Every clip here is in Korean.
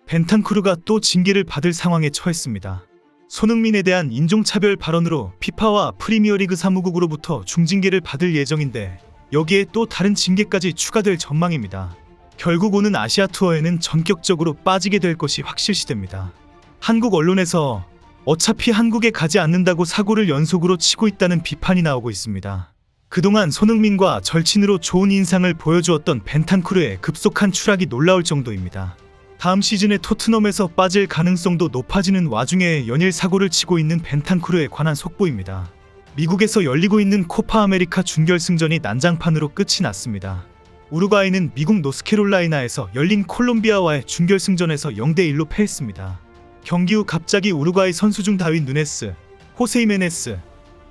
벤탄쿠르가 또 징계를 받을 상황에 처했습니다. 손흥민에 대한 인종차별 발언으로 피파와 프리미어리그 사무국으로부터 중징계를 받을 예정인데 여기에 또 다른 징계까지 추가될 전망입니다. 결국 오는 아시아 투어에는 전격적으로 빠지게 될 것이 확실시됩니다. 한국 언론에서 어차피 한국에 가지 않는다고 사고를 연속으로 치고 있다는 비판이 나오고 있습니다. 그동안 손흥민과 절친으로 좋은 인상을 보여주었던 벤탄쿠르의 급속한 추락이 놀라울 정도입니다. 다음 시즌에 토트넘에서 빠질 가능성도 높아지는 와중에 연일 사고를 치고 있는 벤탄쿠르에 관한 속보입니다. 미국에서 열리고 있는 코파 아메리카 준결승전이 난장판으로 끝이 났습니다. 우루과이는 미국 노스캐롤라이나에서 열린 콜롬비아와의 준결승전에서 0대1로 패했습니다. 경기 후 갑자기 우루과이 선수 중 다윈 누네스, 호세 히메네스,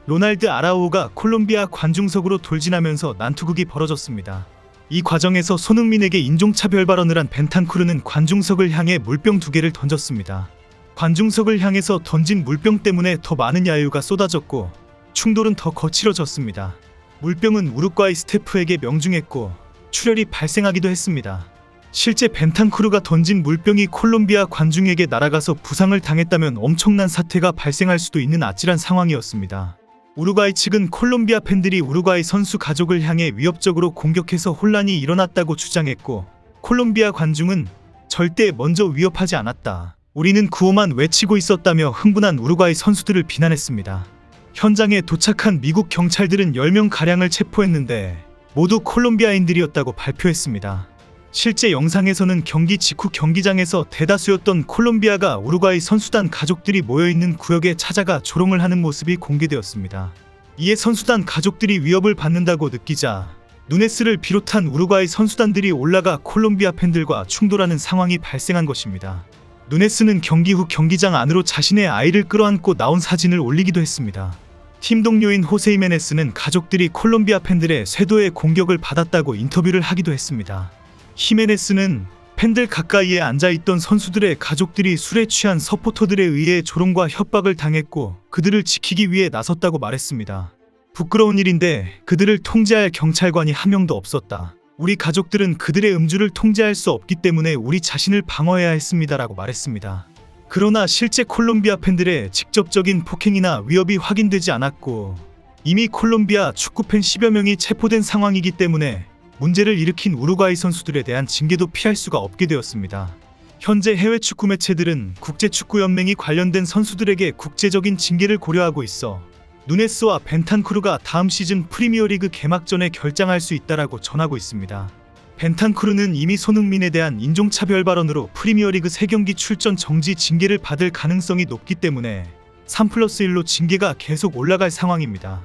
로날드 아라우호가 콜롬비아 관중석으로 돌진하면서 난투극이 벌어졌습니다. 이 과정에서 손흥민에게 인종차별 발언을 한 벤탄쿠르는 관중석을 향해 물병 2개를 던졌습니다. 관중석을 향해서 던진 물병 때문에 더 많은 야유가 쏟아졌고 충돌은 더 거칠어졌습니다. 물병은 우루과이 스태프에게 명중했고 출혈이 발생하기도 했습니다. 실제 벤탄쿠르가 던진 물병이 콜롬비아 관중에게 날아가서 부상을 당했다면 엄청난 사태가 발생할 수도 있는 아찔한 상황이었습니다. 우루과이 측은 콜롬비아 팬들이 우루과이 선수 가족을 향해 위협적으로 공격해서 혼란이 일어났다고 주장했고 콜롬비아 관중은 절대 먼저 위협하지 않았다. 우리는 구호만 외치고 있었다며 흥분한 우루과이 선수들을 비난했습니다. 현장에 도착한 미국 경찰들은 10명가량을 체포했는데 모두 콜롬비아인들이었다고 발표했습니다. 실제 영상에서는 경기 직후 경기장에서 대다수였던 콜롬비아가 우루과이 선수단 가족들이 모여있는 구역에 찾아가 조롱을 하는 모습이 공개되었습니다. 이에 선수단 가족들이 위협을 받는다고 느끼자 누네스를 비롯한 우루과이 선수단들이 올라가 콜롬비아 팬들과 충돌하는 상황이 발생한 것입니다. 누네스는 경기 후 경기장 안으로 자신의 아이를 끌어안고 나온 사진을 올리기도 했습니다. 팀 동료인 호세 히메네스는 가족들이 콜롬비아 팬들의 쇄도의 공격을 받았다고 인터뷰를 하기도 했습니다. 히메네스는 팬들 가까이에 앉아있던 선수들의 가족들이 술에 취한 서포터들에 의해 조롱과 협박을 당했고 그들을 지키기 위해 나섰다고 말했습니다. 부끄러운 일인데 그들을 통제할 경찰관이 한 명도 없었다. 우리 가족들은 그들의 음주를 통제할 수 없기 때문에 우리 자신을 방어해야 했습니다라고 말했습니다. 그러나 실제 콜롬비아 팬들의 직접적인 폭행이나 위협이 확인되지 않았고 이미 콜롬비아 축구팬 10여 명이 체포된 상황이기 때문에 문제를 일으킨 우루과이 선수들에 대한 징계도 피할 수가 없게 되었습니다. 현재 해외 축구 매체들은 국제축구연맹이 관련된 선수들에게 국제적인 징계를 고려하고 있어 누네스와 벤탄쿠르가 다음 시즌 프리미어리그 개막전에 결장할 수 있다라고 전하고 있습니다. 벤탄쿠르는 이미 손흥민에 대한 인종차별 발언으로 프리미어리그 3경기 출전 정지 징계를 받을 가능성이 높기 때문에 3+1로 징계가 계속 올라갈 상황입니다.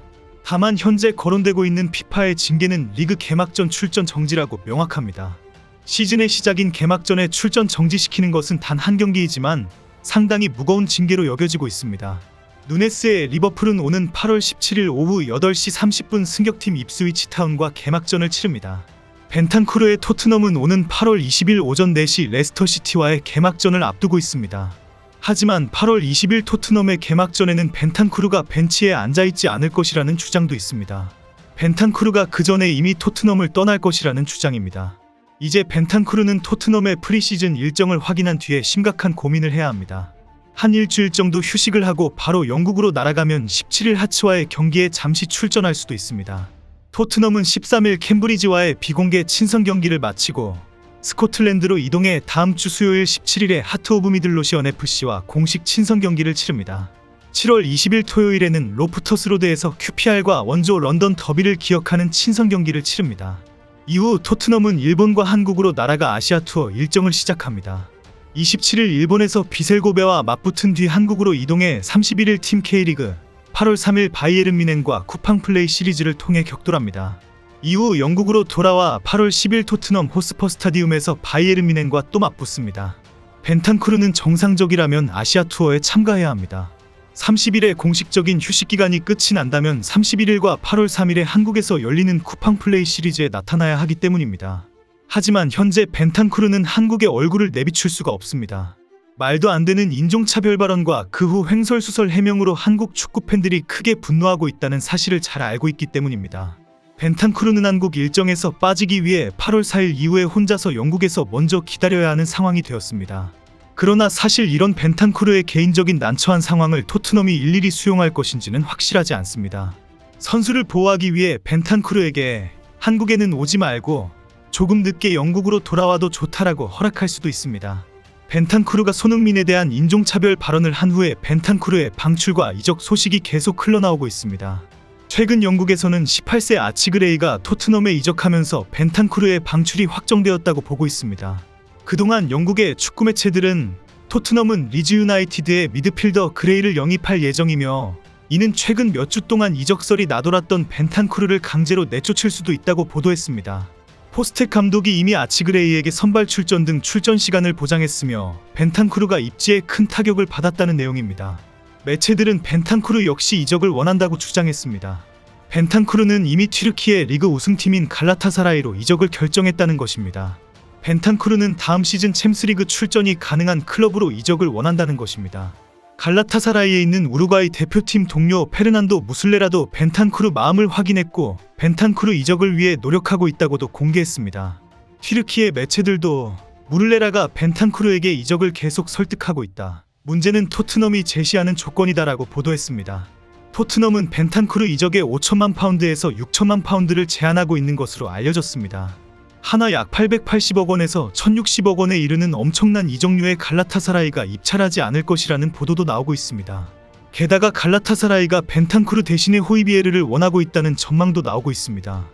다만 현재 거론되고 있는 피파의 징계는 리그 개막전 출전 정지라고 명확합니다. 시즌의 시작인 개막전에 출전 정지시키는 것은 단 한 경기이지만 상당히 무거운 징계로 여겨지고 있습니다. 누네스의 리버풀은 오는 8월 17일 오후 8시 30분 승격팀 입스위치 타운과 개막전을 치릅니다. 벤탄쿠르의 토트넘은 오는 8월 20일 오전 4시 레스터시티와의 개막전을 앞두고 있습니다. 하지만 8월 20일 토트넘의 개막전에는 벤탄쿠르가 벤치에 앉아있지 않을 것이라는 주장도 있습니다. 벤탄쿠르가 그 전에 이미 토트넘을 떠날 것이라는 주장입니다. 이제 벤탄쿠르는 토트넘의 프리시즌 일정을 확인한 뒤에 심각한 고민을 해야 합니다. 한 일주일 정도 휴식을 하고 바로 영국으로 날아가면 17일 하츠와의 경기에 잠시 출전할 수도 있습니다. 토트넘은 13일 캠브리지와의 비공개 친선 경기를 마치고 스코틀랜드로 이동해 다음 주 수요일 17일에 하트 오브 미들로시언 FC와 공식 친선 경기를 치릅니다. 7월 20일 토요일에는 로프터스 로드에서 QPR과 원조 런던 더비를 기억하는 친선 경기를 치릅니다. 이후 토트넘은 일본과 한국으로 날아가 아시아 투어 일정을 시작합니다. 27일 일본에서 비셀고베와 맞붙은 뒤 한국으로 이동해 31일 팀 K리그, 8월 3일 바이에른 뮌헨과 쿠팡 플레이 시리즈를 통해 격돌합니다. 이후 영국으로 돌아와 8월 10일 토트넘 호스퍼 스타디움에서 바이에른 뮌헨과 또 맞붙습니다. 벤탄쿠르는 정상적이라면 아시아 투어에 참가해야 합니다. 30일에 공식적인 휴식 기간이 끝이 난다면 31일과 8월 3일에 한국에서 열리는 쿠팡 플레이 시리즈에 나타나야 하기 때문입니다. 하지만 현재 벤탄쿠르는 한국의 얼굴을 내비출 수가 없습니다. 말도 안 되는 인종차별 발언과 그 후 횡설수설 해명으로 한국 축구 팬들이 크게 분노하고 있다는 사실을 잘 알고 있기 때문입니다. 벤탄쿠르는 한국 일정에서 빠지기 위해 8월 4일 이후에 혼자서 영국에서 먼저 기다려야 하는 상황이 되었습니다. 그러나 사실 이런 벤탄쿠르의 개인적인 난처한 상황을 토트넘이 일일이 수용할 것인지는 확실하지 않습니다. 선수를 보호하기 위해 벤탄쿠르에게 한국에는 오지 말고 조금 늦게 영국으로 돌아와도 좋다라고 허락할 수도 있습니다. 벤탄쿠르가 손흥민에 대한 인종차별 발언을 한 후에 벤탄쿠르의 방출과 이적 소식이 계속 흘러나오고 있습니다. 최근 영국에서는 18세 아치그레이가 토트넘에 이적하면서 벤탄쿠르의 방출이 확정되었다고 보고 있습니다. 그동안 영국의 축구 매체들은 토트넘은 리즈 유나이티드의 미드필더 그레이를 영입할 예정이며 이는 최근 몇 주 동안 이적설이 나돌았던 벤탄쿠르를 강제로 내쫓을 수도 있다고 보도했습니다. 포스텍 감독이 이미 아치그레이에게 선발 출전 등 출전 시간을 보장했으며 벤탄쿠르가 입지에 큰 타격을 받았다는 내용입니다. 매체들은 벤탄쿠르 역시 이적을 원한다고 주장했습니다. 벤탄쿠르는 이미 튀르키예 리그 우승팀인 갈라타사라이로 이적을 결정했다는 것입니다. 벤탄쿠르는 다음 시즌 챔스리그 출전이 가능한 클럽으로 이적을 원한다는 것입니다. 갈라타사라이에 있는 우루과이 대표팀 동료 페르난도 무슬레라도 벤탄쿠르 마음을 확인했고 벤탄쿠르 이적을 위해 노력하고 있다고도 공개했습니다. 튀르키예 매체들도 무를레라가 벤탄쿠르에게 이적을 계속 설득하고 있다. 문제는 토트넘이 제시하는 조건이다라고 보도했습니다. 토트넘은 벤탄쿠르 이적에 5천만 파운드에서 6천만 파운드를 제한하고 있는 것으로 알려졌습니다. 하나 약 880억 원에서 1060억 원에 이르는 엄청난 이적료에 갈라타사라이가 입찰하지 않을 것이라는 보도도 나오고 있습니다. 게다가 갈라타사라이가 벤탄쿠르 대신에 호이비에르를 원하고 있다는 전망도 나오고 있습니다.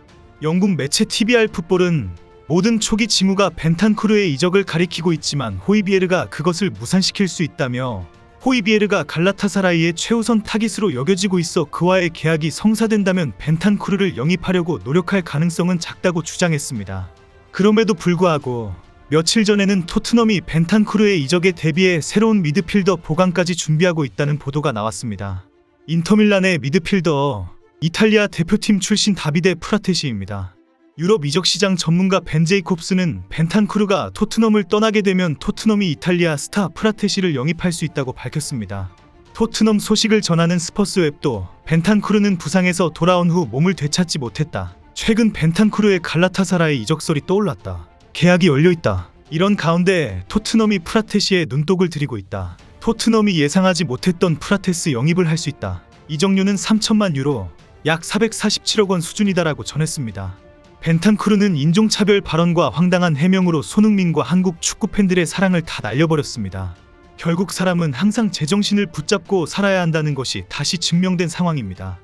영국 매체 TVR 풋볼은 모든 초기 징후가 벤탄쿠르의 이적을 가리키고 있지만 호이비에르가 그것을 무산시킬 수 있다며 호이비에르가 갈라타사라이의 최우선 타깃으로 여겨지고 있어 그와의 계약이 성사된다면 벤탄쿠르를 영입하려고 노력할 가능성은 작다고 주장했습니다. 그럼에도 불구하고 며칠 전에는 토트넘이 벤탄쿠르의 이적에 대비해 새로운 미드필더 보강까지 준비하고 있다는 보도가 나왔습니다. 인터밀란의 미드필더 이탈리아 대표팀 출신 다비데 프라테시입니다. 유럽 이적시장 전문가 벤 제이콥스는 벤탄쿠르가 토트넘을 떠나게 되면 토트넘이 이탈리아 스타 프라테시를 영입할 수 있다고 밝혔습니다. 토트넘 소식을 전하는 스퍼스웹도 벤탄쿠르는 부상에서 돌아온 후 몸을 되찾지 못했다. 최근 벤탄쿠르의 갈라타사라이 이적설이 떠올랐다. 계약이 열려있다. 이런 가운데 토트넘이 프라테시에 눈독을 들이고 있다. 토트넘이 예상하지 못했던 프라테스 영입을 할 수 있다. 이적료는 3천만 유로, 약 447억 원 수준이다라고 전했습니다. 벤탄쿠르는 인종차별 발언과 황당한 해명으로 손흥민과 한국 축구 팬들의 사랑을 다 날려버렸습니다. 결국 사람은 항상 제정신을 붙잡고 살아야 한다는 것이 다시 증명된 상황입니다.